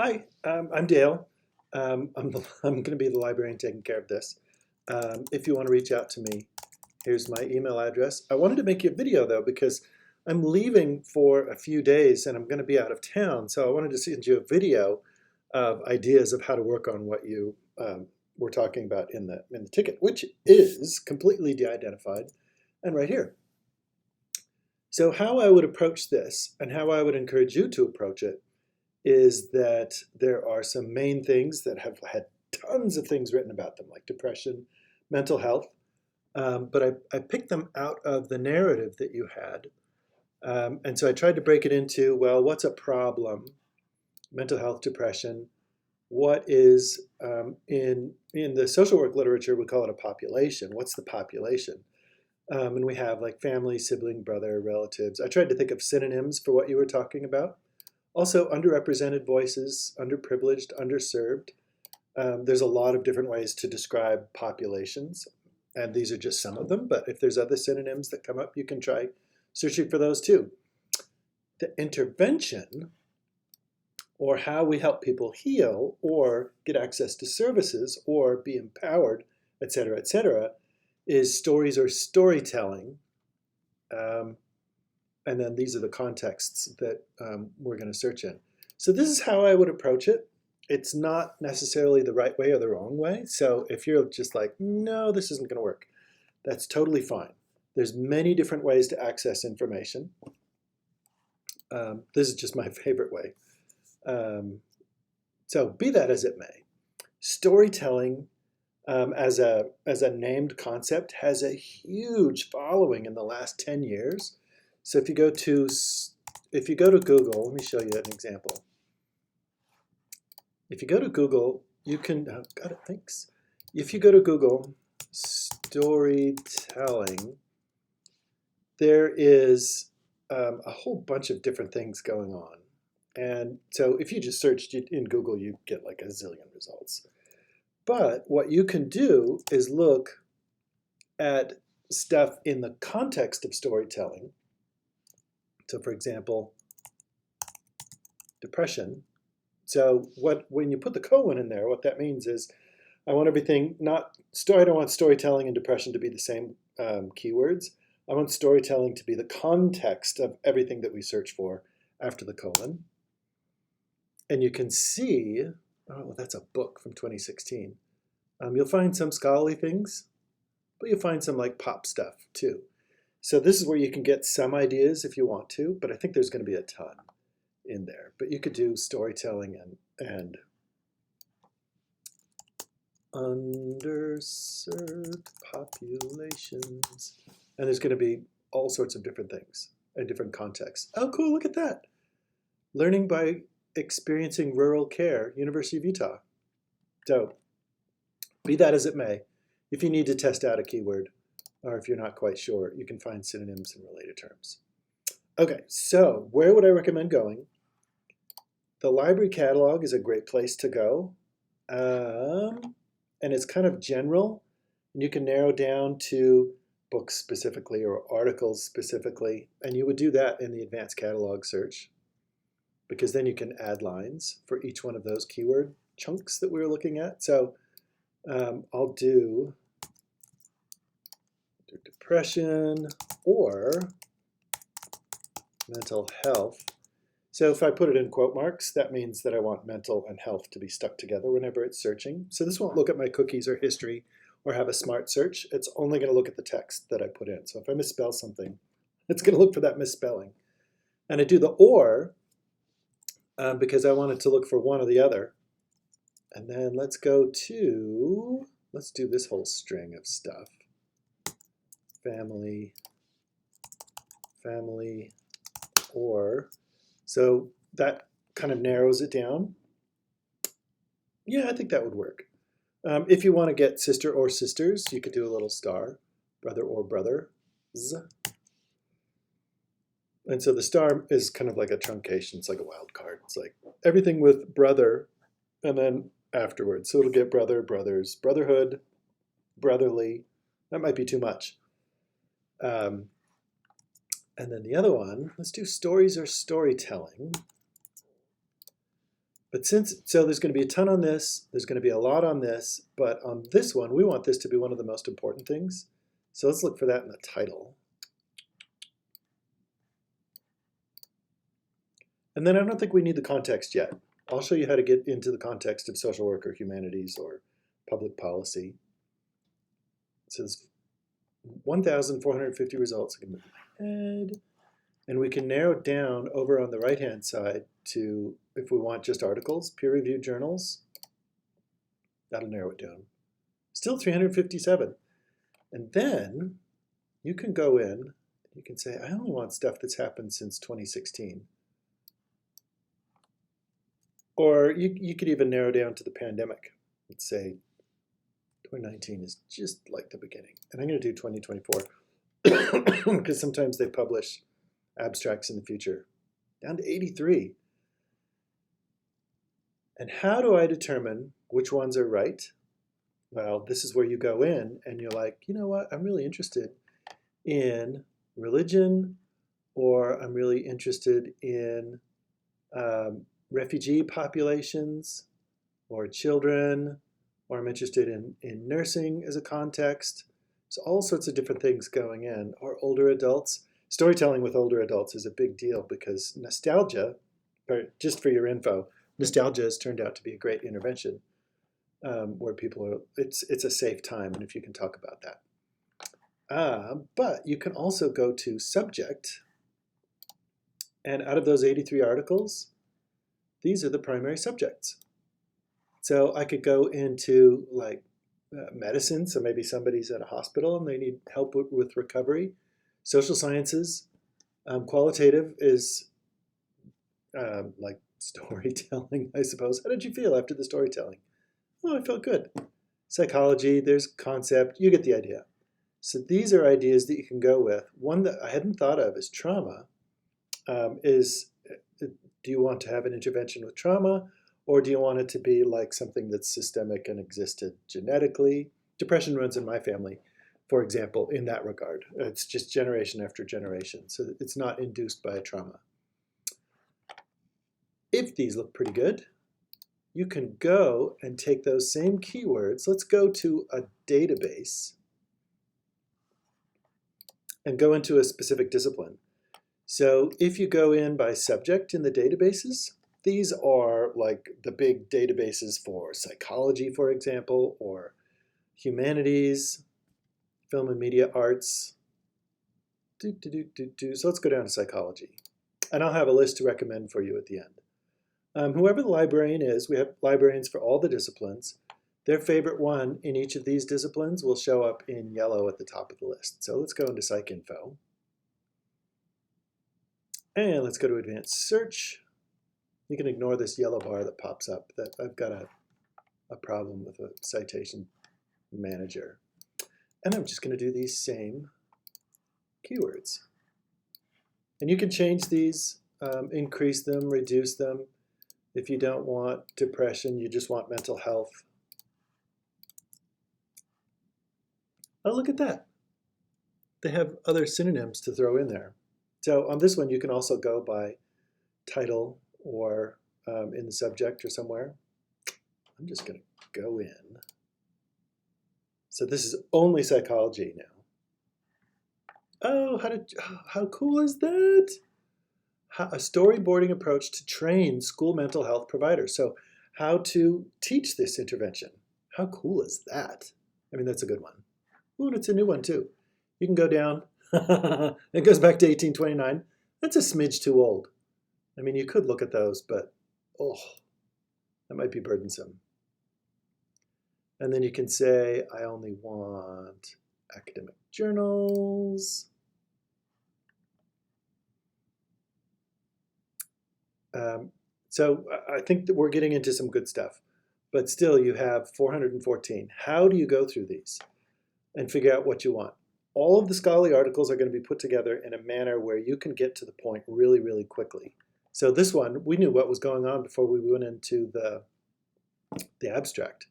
Hi, I'm Dale. I'm going to be the librarian taking care of this. If you want to reach out to me, here's my email address. I wanted to make you a video though because I'm leaving for a few days and I'm going to be out of town. So I wanted to send you a video of ideas of how to work on what you were talking about in the ticket, which is completely de-identified and right here. So how I would approach this and how I would encourage you to approach it is that there are some main things that have had tons of things written about them, like depression, mental health. But I picked them out of the narrative that you had. And so I tried to break it into, well, what's a problem? Mental health, depression. What is, in the social work literature, we call it a population. What's the population? And we have like family, sibling, brother, relatives. I tried to think of synonyms for what you were talking about. Also, underrepresented voices, underprivileged, underserved. There's a lot of different ways to describe populations, and these are just some of them, but if there's other synonyms that come up, you can try searching for those too. The intervention, or how we help people heal, or get access to services, or be empowered, etc., is stories or storytelling. And then these are the contexts that we're going to search in. So this is how I would approach it. It's not necessarily the right way or the wrong way. So if you're just like, no, this isn't going to work, that's totally fine. There's many different ways to access information. This is just my favorite way. So be that as it may, storytelling as a named concept has a huge following in the last 10 years. So if you go to Google, let me show you an example. If you go to Google, you can, oh, got it, thanks. If you go to Google, storytelling, there is a whole bunch of different things going on. And so if you just searched in Google, you get like a zillion results. But what you can do is look at stuff in the context of storytelling. So for example, depression. So when you put the colon in there, what that means is I want everything I don't want storytelling and depression to be the same keywords. I want storytelling to be the context of everything that we search for after the colon. And you can see, oh, that's a book from 2016. You'll find some scholarly things, but you'll find some like pop stuff too. So this is where you can get some ideas if you want to, but I think there's going to be a ton in there. But you could do storytelling and underserved populations. And there's going to be all sorts of different things and different contexts. Oh, cool, look at that. Learning by experiencing rural care, University of Utah. So be that as it may, if you need to test out a keyword, or if you're not quite sure, you can find synonyms and related terms. Okay, so where would I recommend going? The library catalog is a great place to go. And it's kind of general. And you can narrow down to books specifically or articles specifically. And you would do that in the advanced catalog search, because then you can add lines for each one of those keyword chunks that we were looking at. So I'll do depression or mental health. So if I put it in quote marks, that means that I want mental and health to be stuck together whenever it's searching. So this won't look at my cookies or history or have a smart search. It's only going to look at the text that I put in. So if I misspell something, it's going to look for that misspelling. And I do the or because I want it to look for one or the other. And then let's do this whole string of stuff. Family, or. So that kind of narrows it down. Yeah, I think that would work. If you want to get sister or sisters, you could do a little star, brother or brothers. And so the star is kind of like a truncation. It's like a wild card. It's like everything with brother and then afterwards. So it'll get brother, brothers, brotherhood, brotherly. That might be too much. And then the other one, let's do stories or storytelling. But so there's going to be a ton on this, there's going to be a lot on this, but on this one, we want this to be one of the most important things. So let's look for that in the title. And then I don't think we need the context yet. I'll show you how to get into the context of social work or humanities or public policy. It says 1,450 results. I can move my head. And we can narrow it down over on the right-hand side to, if we want just articles, peer-reviewed journals. That'll narrow it down. Still 357. And then you can go in, you can say, I only want stuff that's happened since 2016. Or you could even narrow down to the pandemic. Let's say 2019 is just like the beginning. And I'm going to do 2024 because sometimes they publish abstracts in the future. Down to 83. And how do I determine which ones are right? Well, this is where you go in and you're like, you know what, I'm really interested in religion, or I'm really interested in refugee populations, or children, or I'm interested in nursing as a context. So all sorts of different things going in, or older adults. Storytelling with older adults is a big deal because nostalgia, just for your info, nostalgia has turned out to be a great intervention where people are, it's a safe time, and if you can talk about that. But you can also go to subject, and out of those 83 articles, these are the primary subjects. So I could go into like medicine, so maybe somebody's at a hospital and they need help with recovery. Social sciences, qualitative is like storytelling, I suppose. How did you feel after the storytelling? Oh, I felt good. Psychology, there's concept, you get the idea. So these are ideas that you can go with. One that I hadn't thought of is trauma. Do you want to have an intervention with trauma, or do you want it to be like something that's systemic and existed genetically? Depression runs in my family, for example, in that regard. It's just generation after generation, so it's not induced by a trauma. If these look pretty good, you can go and take those same keywords. Let's go to a database and go into a specific discipline. So if you go in by subject in the databases, these are like the big databases for psychology, for example, or humanities, film and media arts. So let's go down to psychology. And I'll have a list to recommend for you at the end. Whoever the librarian is, we have librarians for all the disciplines. Their favorite one in each of these disciplines will show up in yellow at the top of the list. So let's go into PsycInfo. And let's go to advanced search. You can ignore this yellow bar that pops up. That I've got a problem with a citation manager. And I'm just going to do these same keywords. And you can change these, increase them, reduce them. If you don't want depression, you just want mental health. Oh, look at that. They have other synonyms to throw in there. So on this one, you can also go by title or in the subject or somewhere. I'm just going to go in. So this is only psychology now. Oh, how cool is that? A storyboarding approach to train school mental health providers. So how to teach this intervention. How cool is that? I mean, that's a good one. Ooh, and it's a new one too. You can go down. It goes back to 1829. That's a smidge too old. I mean, you could look at those, but oh, that might be burdensome. And then you can say, I only want academic journals. So I think that we're getting into some good stuff, but still you have 414. How do you go through these and figure out what you want? All of the scholarly articles are going to be put together in a manner where you can get to the point really, really quickly. So this one, we knew what was going on before we went into the abstract.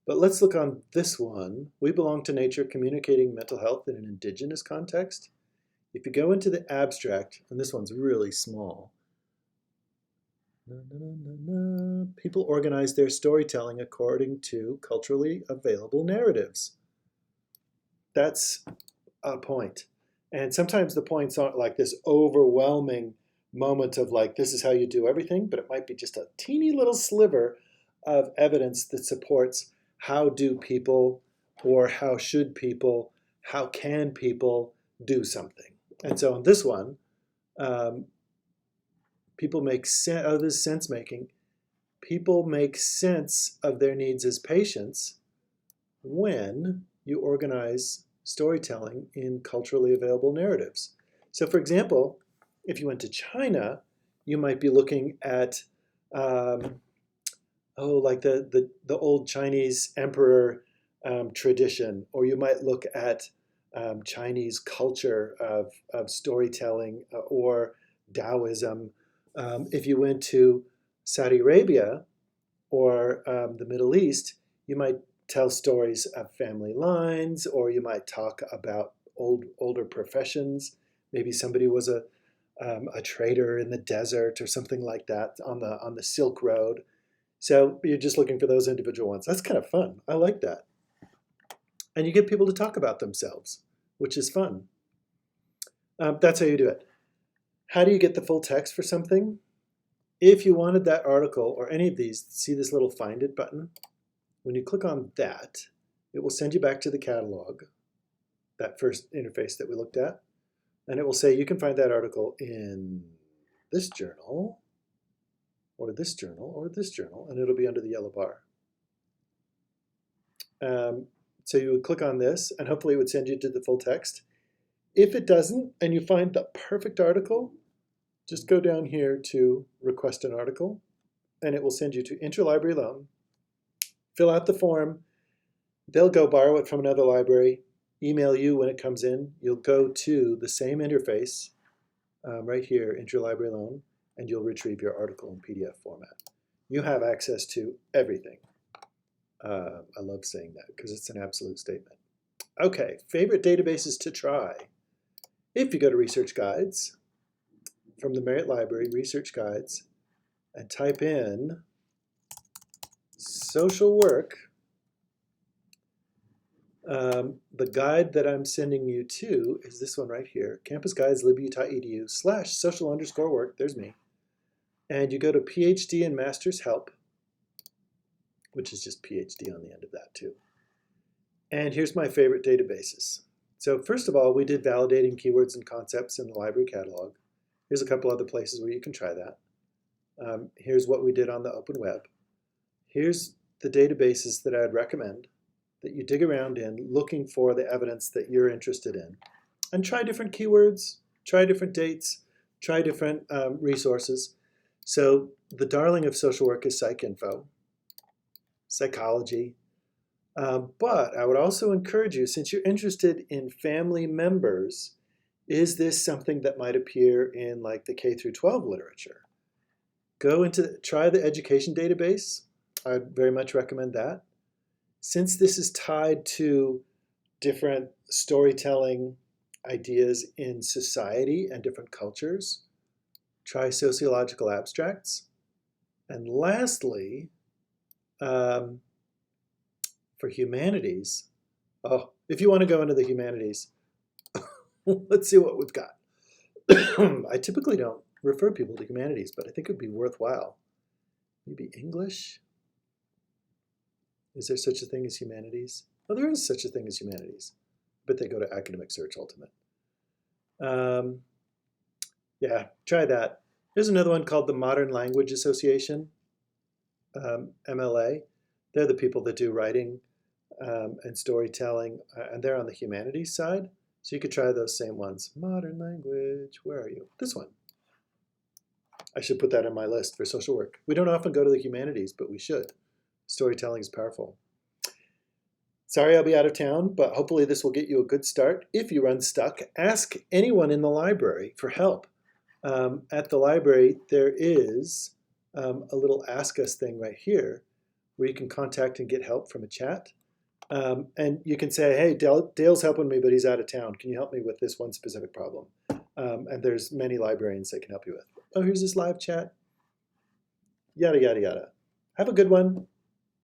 But let's look on this one. We belong to nature, communicating mental health in an indigenous context. If you go into the abstract, and this one's really small, People organize their storytelling according to culturally available narratives. That's a point. And sometimes the points aren't like this overwhelming moment of like, this is how you do everything, but it might be just a teeny little sliver of evidence that supports how do people, or how should people, how can people do something. And so on this one, people make sense, oh, this is sense making. People make sense of their needs as patients when you organize storytelling in culturally available narratives. So for example, if you went to China, you might be looking at, like the old Chinese emperor tradition, or you might look at Chinese culture of storytelling or Taoism. If you went to Saudi Arabia or the Middle East, you might tell stories of family lines, or you might talk about older professions. Maybe somebody was a trader in the desert or something like that on the Silk Road. So you're just looking for those individual ones. That's kind of fun. I like that. And you get people to talk about themselves, which is fun. That's how you do it. How do you get the full text for something? If you wanted that article or any of these, see this little Find It button? When you click on that, it will send you back to the catalog, that first interface that we looked at, and it will say you can find that article in this journal, or this journal, or this journal, and it'll be under the yellow bar. So you would click on this, and hopefully it would send you to the full text. If it doesn't, and you find the perfect article, just go down here to Request an Article, and it will send you to Interlibrary Loan. Fill out the form. They'll go borrow it from another library, email you when it comes in. You'll go to the same interface right here, Interlibrary Loan, and you'll retrieve your article in PDF format. You have access to everything. I love saying that because it's an absolute statement. Okay, favorite databases to try. If you go to Research Guides, from the Marriott Library, Research Guides, and type in social work, the guide that I'm sending you to is this one right here, Campus Guides libutah.edu/social_work, there's me. And you go to PhD and Master's Help, which is just PhD on the end of that too. And here's my favorite databases. So first of all, we did validating keywords and concepts in the library catalog. Here's a couple other places where you can try that. Here's what we did on the open web. Here's the databases that I'd recommend that you dig around in looking for the evidence that you're interested in. And try different keywords, try different dates, try different resources. So the darling of social work is PsycInfo, psychology. But I would also encourage you, since you're interested in family members, is this something that might appear in like the K through 12 literature? Try the education database. I'd very much recommend that. Since this is tied to different storytelling ideas in society and different cultures, try sociological abstracts. And lastly, for humanities, if you want to go into the humanities, let's see what we've got. I typically don't refer people to humanities, but I think it would be worthwhile. Maybe English? Is there such a thing as humanities? Oh, there is such a thing as humanities, but they go to Academic Search Ultimate. Yeah, try that. There's another one called the Modern Language Association, MLA. They're the people that do writing and storytelling, and they're on the humanities side. So you could try those same ones. Modern language, where are you? This one. I should put that in my list for social work. We don't often go to the humanities, but we should. Storytelling is powerful. Sorry I'll be out of town, but hopefully this will get you a good start. If you run stuck, ask anyone in the library for help. At the library, there is a little Ask Us thing right here where you can contact and get help from a chat. And you can say, hey, Dale's helping me, but he's out of town. Can you help me with this one specific problem? And there's many librarians that can help you with. Oh, here's this live chat. Yada, yada, yada. Have a good one.